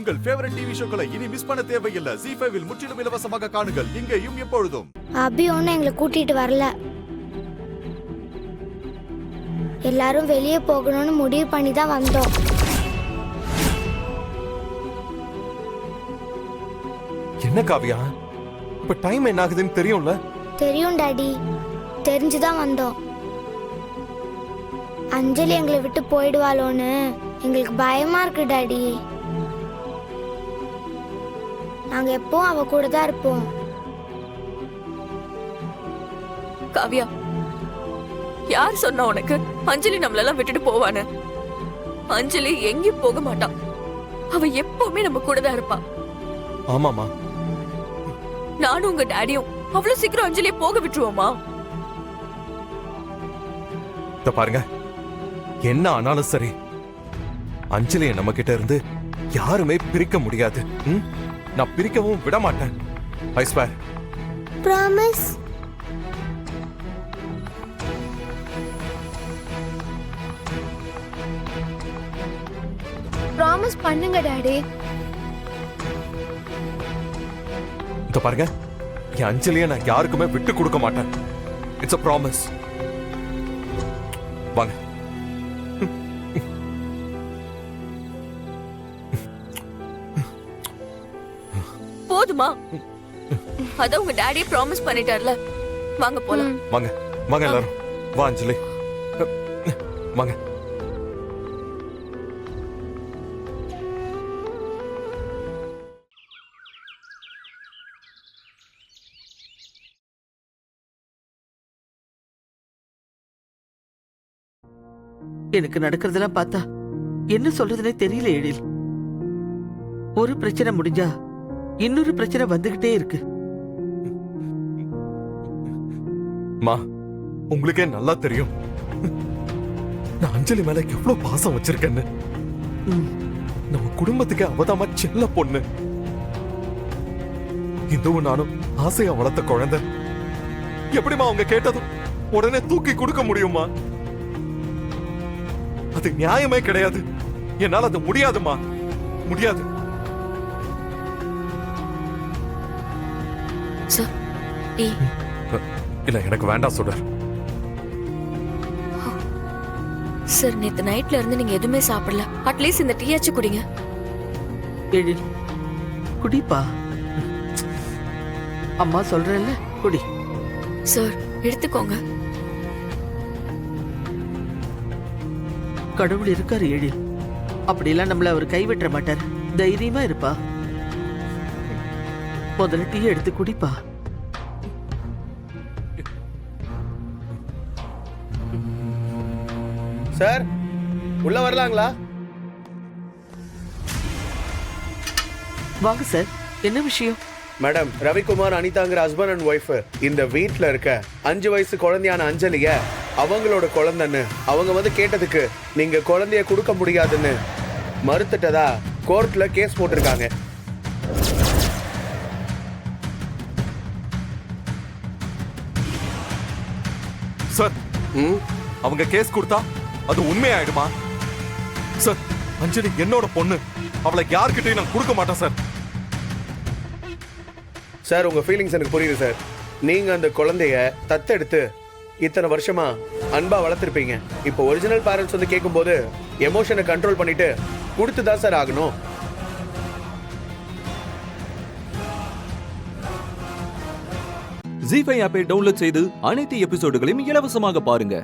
உங்கள் favourite TV ஷோக்களை இனி miss பண்ண தேவையில்லை. ZEE5 இல் முற்றிலும் இலவசமாக காணுங்கள், இங்கேயும் எப்பொழுதும். அபி ஒன்னும் எங்களை கூட்டிட்டு வரல. எல்லாரும் வெளியே போகணும்னு முடிவு பண்ணி தான் வந்தோம். என்ன காவியா, இப்ப டைம் என்ன ஆகுதுன்னு தெரியும்ல? தெரியும் டாடி, தெரிஞ்சுதான் வந்தோம். அஞ்சலி எங்களை விட்டு போயிடுவாளோன்னு எங்களுக்கு பயமா இருக்கு டாடி. நாங்க எப்பவும் அவ கூட தான் இருப்போம். காவியா, யார் சொன்னா உனக்கு அஞ்சலி நம்மளெல்லாம் விட்டுட்டு போவான்னு? அஞ்சலி எங்கேயும் போக மாட்டான். அவ எப்பவுமே நம்ம கூட தான் இருப்பா. ஆமாமா, நானும் உங்க டாடியும் அவ்வளவு சீக்கிரம் அஞ்சலியை போக விட்டுருவோமா? பாருங்க, என்ன ஆனாலும் சரி, அஞ்சலியை நம்ம கிட்ட இருந்து யாருமே பிரிக்க முடியாது. நான் பிரிக்கவும் விட மாட்டேன். I swear. ப்ராமிஸ். ப்ராமிஸ் பண்ணுங்க டாடி. பாருங்க, என் அஞ்சலியை நான் யாருக்குமே விட்டு கொடுக்க மாட்டேன். It's a promise. வாங்க. போதுமா? அத உங்க டாடி ப்ராமிஸ் பண்ணிட்டார்ல. வாங்க போலாம். வாங்க வாங்க எல்லாரும். வா அஞ்சலி, வாங்க. எனக்கு நடக்கிறதெல்லாம் பார்த்தா என்ன சொல்றதுனே தெரியல எழில். ஒரு பிரச்சனை முடிஞ்சா இன்னொரு பிரச்சனை வந்துகிட்டே இருக்கு. மா, உங்களுக்கே நல்லா தெரியும் நான் அஞ்சலி மேல எவ்வளவு பாசம் வச்சிருக்கேன்னு. நம்ம குடும்பத்துக்கு அவதாமா செல்ல பொண்ணு. இதுவும் நானும் ஆசையா வளர்த்த குழந்தை. எப்படிமா அவங்க கேட்டதும் உடனே தூக்கி கொடுக்க முடியுமா? அது நியாயமே கிடையாது. என்னால அது முடியாதுமா, முடியாது. இல்ல, எனக்கு வேண்டாம் சுடர். சார், நேத்து நைட்ல இருந்து நீங்க எதுவுமே சாப்பிடல. அட்லீஸ்ட் இந்த டீயாச்சும் குடிங்க. எழில், குடிப்பா. அம்மா சொல்றேன்ல, குடி. சார், எடுத்துக்கோங்க. கடவுள் இருக்காரு எழில். அப்படிலாம் நம்மள அவர் கைவிட்ட மாட்டார். தைரியமா இருப்பா. முதல்ல டீ எடுத்து குடிப்பா. சார், உள்ள வரலாங்களா? வாங்க சார், என்ன விஷயம்? மேடம், ரவிக்குமார் அனிதாங்கிற ஹஸ்பண்ட் அண்ட் ஒய்ஃப் இந்த வீட்ல இருக்க 5 வயசு குழந்தையான அஞ்சலிய அவங்களோட குழந்தைன்னு அவங்க வந்து கேட்டதுக்கு நீங்க குழந்தைய கொடுக்க முடியாதுன்னு மறுத்துட்டதா கோர்ட்ல கேஸ் போட்டிருக்காங்க. சார், அவங்க கேஸ் கொடுத்தா அது உண்மையாயிடுமா? சார், அஞ்சலி என்னோட பொண்ணு. அவளை யார்கிட்டயும் நான் கொடுக்க மாட்டேன் சார். சார், உங்க ஃபீலிங்ஸ் எனக்கு புரியுது சார். நீங்க அந்த குழந்தைய தத்தெடுத்து இத்தனை வருஷமா அன்பா வளர்த்திருப்பீங்க. இப்போ ஒரிஜினல் பேரண்ட்ஸ் வந்து கேட்கும்போது எமோஷனை கண்ட்ரோல் பண்ணிட்டு கொடுத்துதான் சார் ஆகணும். ZEE5 ஆப்பை டவுன்லோட் செய்து அனைத்து எபிசோடுகளையும் இலவசமாக பாருங்க.